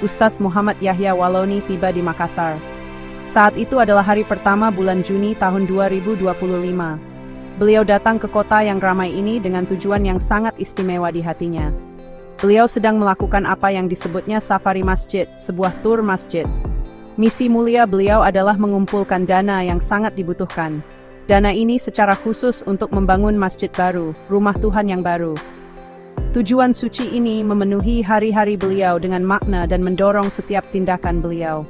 Ustadz Muhammad Yahya Waloni tiba di Makassar. Saat itu adalah hari pertama bulan Juni tahun 2025. Beliau datang ke kota yang ramai ini dengan tujuan yang sangat istimewa di hatinya. Beliau sedang melakukan apa yang disebutnya safari masjid, sebuah tur masjid. Misi mulia beliau adalah mengumpulkan dana yang sangat dibutuhkan. Dana ini secara khusus untuk membangun masjid baru, rumah Tuhan yang baru. Tujuan suci ini memenuhi hari-hari beliau dengan makna dan mendorong setiap tindakan beliau.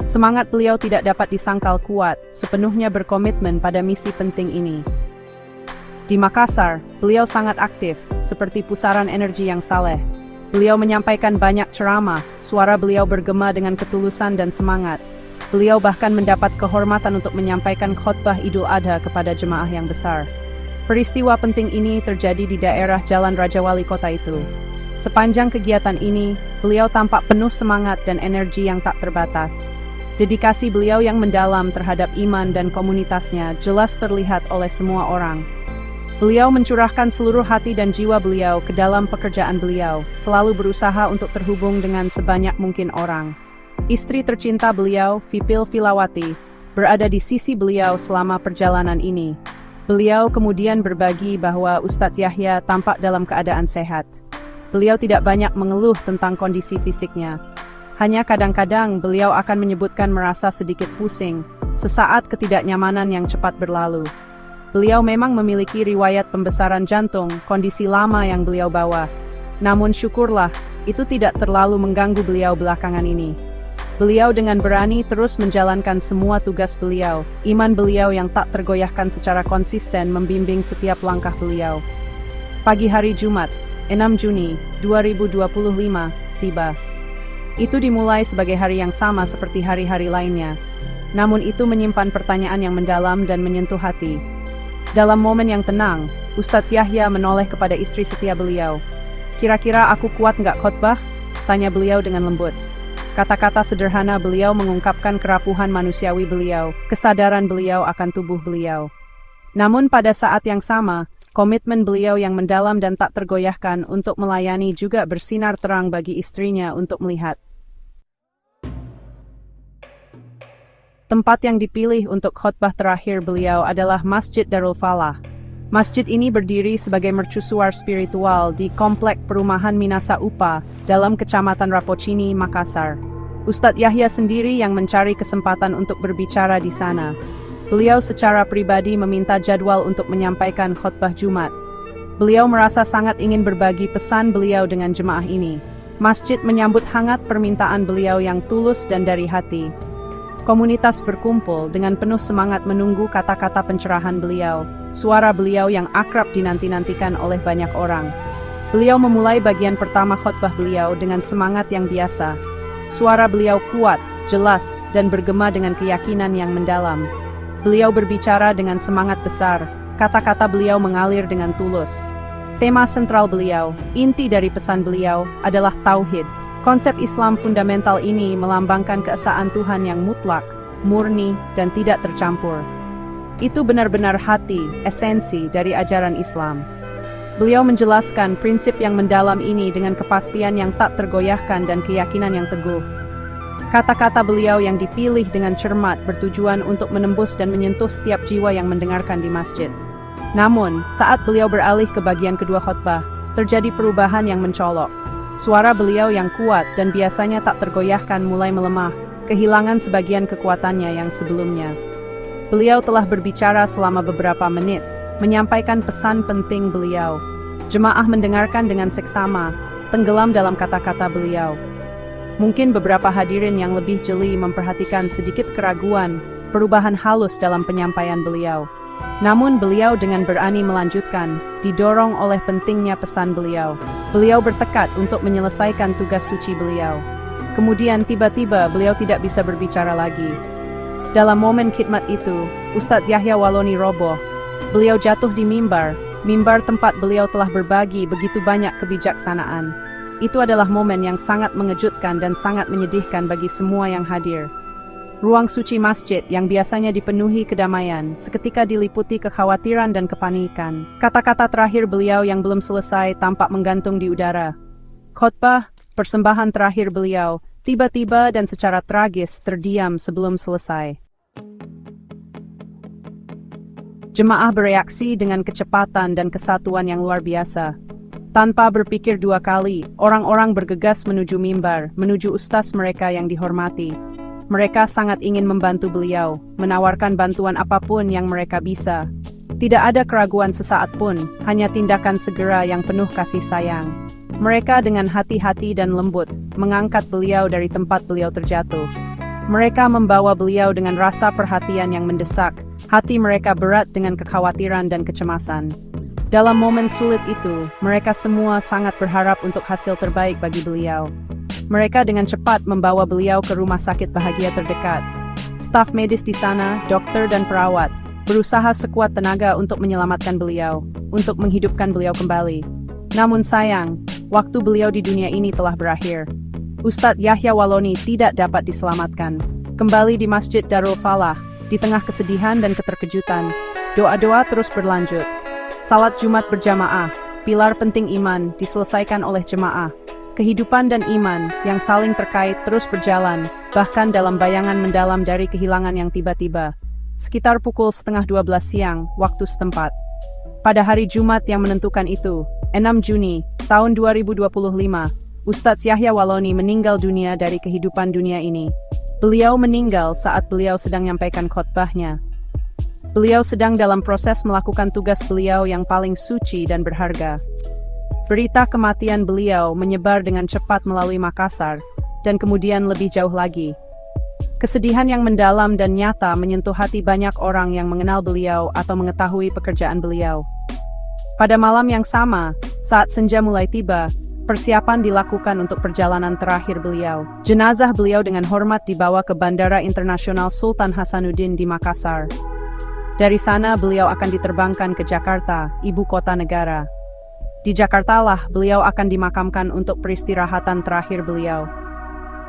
Semangat beliau tidak dapat disangkal kuat, sepenuhnya berkomitmen pada misi penting ini. Di Makassar, beliau sangat aktif, seperti pusaran energi yang saleh. Beliau menyampaikan banyak ceramah, suara beliau bergema dengan ketulusan dan semangat. Beliau bahkan mendapat kehormatan untuk menyampaikan khotbah Idul Adha kepada jemaah yang besar. Peristiwa penting ini terjadi di daerah Jalan Raja Wali kota itu. Sepanjang kegiatan ini, beliau tampak penuh semangat dan energi yang tak terbatas. Dedikasi beliau yang mendalam terhadap iman dan komunitasnya jelas terlihat oleh semua orang. Beliau mencurahkan seluruh hati dan jiwa beliau ke dalam pekerjaan beliau, selalu berusaha untuk terhubung dengan sebanyak mungkin orang. Istri tercinta beliau, Fipil Filawati, berada di sisi beliau selama perjalanan ini. Beliau kemudian berbagi bahwa Ustadz Yahya tampak dalam keadaan sehat. Beliau tidak banyak mengeluh tentang kondisi fisiknya. Hanya kadang-kadang beliau akan menyebutkan merasa sedikit pusing, sesaat ketidaknyamanan yang cepat berlalu. Beliau memang memiliki riwayat pembesaran jantung, kondisi lama yang beliau bawa. Namun syukurlah, itu tidak terlalu mengganggu beliau belakangan ini. Beliau dengan berani terus menjalankan semua tugas beliau. Iman beliau yang tak tergoyahkan secara konsisten membimbing setiap langkah beliau. Pagi hari Jumat, 6 Juni 2025, tiba. Itu dimulai sebagai hari yang sama seperti hari-hari lainnya. Namun itu menyimpan pertanyaan yang mendalam dan menyentuh hati. Dalam momen yang tenang, Ustadz Yahya menoleh kepada istri setia beliau. "Kira-kira aku kuat nggak khotbah?" tanya beliau dengan lembut. Kata-kata sederhana beliau mengungkapkan kerapuhan manusiawi beliau, kesadaran beliau akan tubuh beliau. Namun pada saat yang sama, komitmen beliau yang mendalam dan tak tergoyahkan untuk melayani juga bersinar terang bagi istrinya untuk melihat. Tempat yang dipilih untuk khotbah terakhir beliau adalah Masjid Darul Falah. Masjid ini berdiri sebagai mercusuar spiritual di Komplek Perumahan Minasa Upa dalam Kecamatan Rapocini, Makassar. Ustadz Yahya sendiri yang mencari kesempatan untuk berbicara di sana. Beliau secara pribadi meminta jadwal untuk menyampaikan khotbah Jumat. Beliau merasa sangat ingin berbagi pesan beliau dengan jemaah ini. Masjid menyambut hangat permintaan beliau yang tulus dan dari hati. Komunitas berkumpul dengan penuh semangat menunggu kata-kata pencerahan beliau. Suara beliau yang akrab dinanti-nantikan oleh banyak orang. Beliau memulai bagian pertama khotbah beliau dengan semangat yang biasa. Suara beliau kuat, jelas, dan bergema dengan keyakinan yang mendalam. Beliau berbicara dengan semangat besar, kata-kata beliau mengalir dengan tulus. Tema sentral beliau, inti dari pesan beliau, adalah Tauhid. Konsep Islam fundamental ini melambangkan keesaan Tuhan yang mutlak, murni, dan tidak tercampur. Itu benar-benar hati, esensi dari ajaran Islam. Beliau menjelaskan prinsip yang mendalam ini dengan kepastian yang tak tergoyahkan dan keyakinan yang teguh. Kata-kata beliau yang dipilih dengan cermat bertujuan untuk menembus dan menyentuh setiap jiwa yang mendengarkan di masjid. Namun, saat beliau beralih ke bagian kedua khotbah, terjadi perubahan yang mencolok. Suara beliau yang kuat dan biasanya tak tergoyahkan mulai melemah, kehilangan sebagian kekuatannya yang sebelumnya. Beliau telah berbicara selama beberapa menit, menyampaikan pesan penting beliau. Jemaah mendengarkan dengan seksama, tenggelam dalam kata-kata beliau. Mungkin beberapa hadirin yang lebih jeli memperhatikan sedikit keraguan, perubahan halus dalam penyampaian beliau. Namun beliau dengan berani melanjutkan, didorong oleh pentingnya pesan beliau. Beliau bertekad untuk menyelesaikan tugas suci beliau. Kemudian tiba-tiba beliau tidak bisa berbicara lagi. Dalam momen khidmat itu, Ustadz Yahya Waloni roboh. Beliau jatuh di mimbar tempat beliau telah berbagi begitu banyak kebijaksanaan. Itu adalah momen yang sangat mengejutkan dan sangat menyedihkan bagi semua yang hadir. Ruang suci masjid yang biasanya dipenuhi kedamaian, seketika diliputi kekhawatiran dan kepanikan. Kata-kata terakhir beliau yang belum selesai tampak menggantung di udara. Khotbah, persembahan terakhir beliau, tiba-tiba dan secara tragis terdiam sebelum selesai. Jemaah bereaksi dengan kecepatan dan kesatuan yang luar biasa. Tanpa berpikir dua kali, orang-orang bergegas menuju mimbar, menuju ustaz mereka yang dihormati. Mereka sangat ingin membantu beliau, menawarkan bantuan apapun yang mereka bisa. Tidak ada keraguan sesaat pun, hanya tindakan segera yang penuh kasih sayang. Mereka dengan hati-hati dan lembut, mengangkat beliau dari tempat beliau terjatuh. Mereka membawa beliau dengan rasa perhatian yang mendesak. Hati mereka berat dengan kekhawatiran dan kecemasan. Dalam momen sulit itu, mereka semua sangat berharap untuk hasil terbaik bagi beliau. Mereka dengan cepat membawa beliau ke rumah sakit bahagia terdekat. Staf medis di sana, dokter dan perawat, berusaha sekuat tenaga untuk menyelamatkan beliau, untuk menghidupkan beliau kembali. Namun sayang, waktu beliau di dunia ini telah berakhir. Ustadz Yahya Waloni tidak dapat diselamatkan. Kembali di Masjid Darul Falah, di tengah kesedihan dan keterkejutan, doa-doa terus berlanjut. Salat Jumat berjamaah, pilar penting iman, diselesaikan oleh jemaah. Kehidupan dan iman yang saling terkait terus berjalan, bahkan dalam bayangan mendalam dari kehilangan yang tiba-tiba. Sekitar pukul 11:30 siang, waktu setempat. Pada hari Jumat yang menentukan itu, 6 Juni, tahun 2025, Ustadz Yahya Waloni meninggal dunia dari kehidupan dunia ini. Beliau meninggal saat beliau sedang menyampaikan khotbahnya. Beliau sedang dalam proses melakukan tugas beliau yang paling suci dan berharga. Berita kematian beliau menyebar dengan cepat melalui Makassar, dan kemudian lebih jauh lagi. Kesedihan yang mendalam dan nyata menyentuh hati banyak orang yang mengenal beliau atau mengetahui pekerjaan beliau. Pada malam yang sama, saat senja mulai tiba, persiapan dilakukan untuk perjalanan terakhir beliau. Jenazah beliau dengan hormat dibawa ke Bandara Internasional Sultan Hasanuddin di Makassar. Dari sana beliau akan diterbangkan ke Jakarta, ibu kota negara. Di Jakartalah beliau akan dimakamkan untuk peristirahatan terakhir beliau.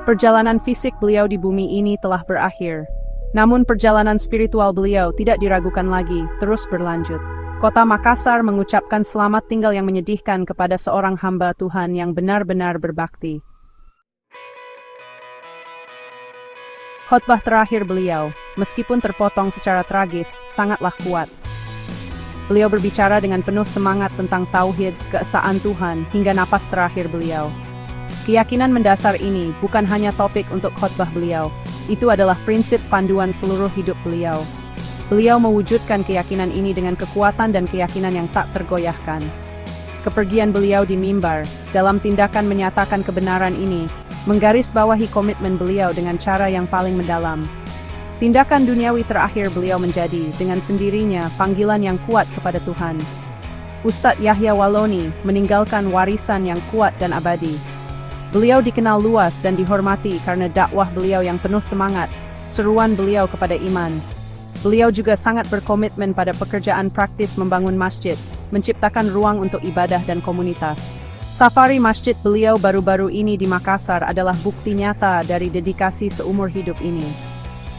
Perjalanan fisik beliau di bumi ini telah berakhir. Namun perjalanan spiritual beliau tidak diragukan lagi, terus berlanjut. Kota Makassar mengucapkan selamat tinggal yang menyedihkan kepada seorang hamba Tuhan yang benar-benar berbakti. Khotbah terakhir beliau, meskipun terpotong secara tragis, sangatlah kuat. Beliau berbicara dengan penuh semangat tentang tauhid, keesaan Tuhan, hingga napas terakhir beliau. Keyakinan mendasar ini bukan hanya topik untuk khotbah beliau, itu adalah prinsip panduan seluruh hidup beliau. Beliau mewujudkan keyakinan ini dengan kekuatan dan keyakinan yang tak tergoyahkan. Kepergian beliau di mimbar, dalam tindakan menyatakan kebenaran ini, menggarisbawahi komitmen beliau dengan cara yang paling mendalam. Tindakan duniawi terakhir beliau menjadi, dengan sendirinya, panggilan yang kuat kepada Tuhan. Ustadz Yahya Waloni meninggalkan warisan yang kuat dan abadi. Beliau dikenal luas dan dihormati karena dakwah beliau yang penuh semangat, seruan beliau kepada iman. Beliau juga sangat berkomitmen pada pekerjaan praktis membangun masjid, menciptakan ruang untuk ibadah dan komunitas. Safari masjid beliau baru-baru ini di Makassar adalah bukti nyata dari dedikasi seumur hidup ini.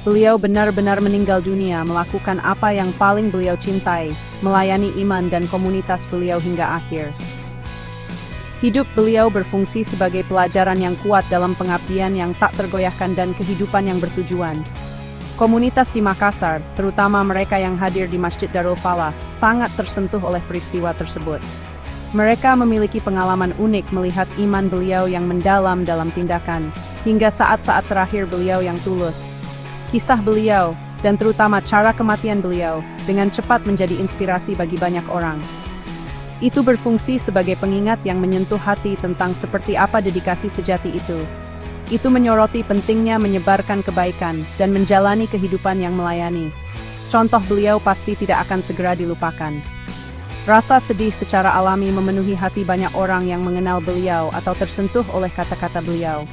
Beliau benar-benar meninggal dunia melakukan apa yang paling beliau cintai, melayani iman dan komunitas beliau hingga akhir. Hidup beliau berfungsi sebagai pelajaran yang kuat dalam pengabdian yang tak tergoyahkan dan kehidupan yang bertujuan. Komunitas di Makassar, terutama mereka yang hadir di Masjid Darul Falah, sangat tersentuh oleh peristiwa tersebut. Mereka memiliki pengalaman unik melihat iman beliau yang mendalam dalam tindakan, hingga saat-saat terakhir beliau yang tulus. Kisah beliau, dan terutama cara kematian beliau, dengan cepat menjadi inspirasi bagi banyak orang. Itu berfungsi sebagai pengingat yang menyentuh hati tentang seperti apa dedikasi sejati itu. Itu menyoroti pentingnya menyebarkan kebaikan dan menjalani kehidupan yang melayani. Contoh beliau pasti tidak akan segera dilupakan. Rasa sedih secara alami memenuhi hati banyak orang yang mengenal beliau atau tersentuh oleh kata-kata beliau.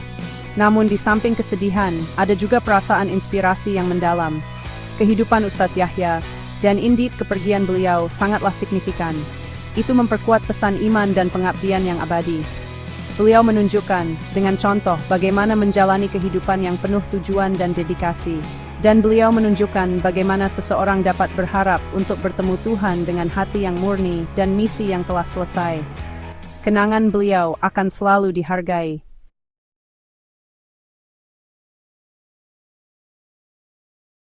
Namun di samping kesedihan, ada juga perasaan inspirasi yang mendalam. Kehidupan Ustadz Yahya, dan indeed kepergian beliau sangatlah signifikan. Itu memperkuat pesan iman dan pengabdian yang abadi. Beliau menunjukkan, dengan contoh, bagaimana menjalani kehidupan yang penuh tujuan dan dedikasi. Dan beliau menunjukkan bagaimana seseorang dapat berharap untuk bertemu Tuhan dengan hati yang murni dan misi yang telah selesai. Kenangan beliau akan selalu dihargai.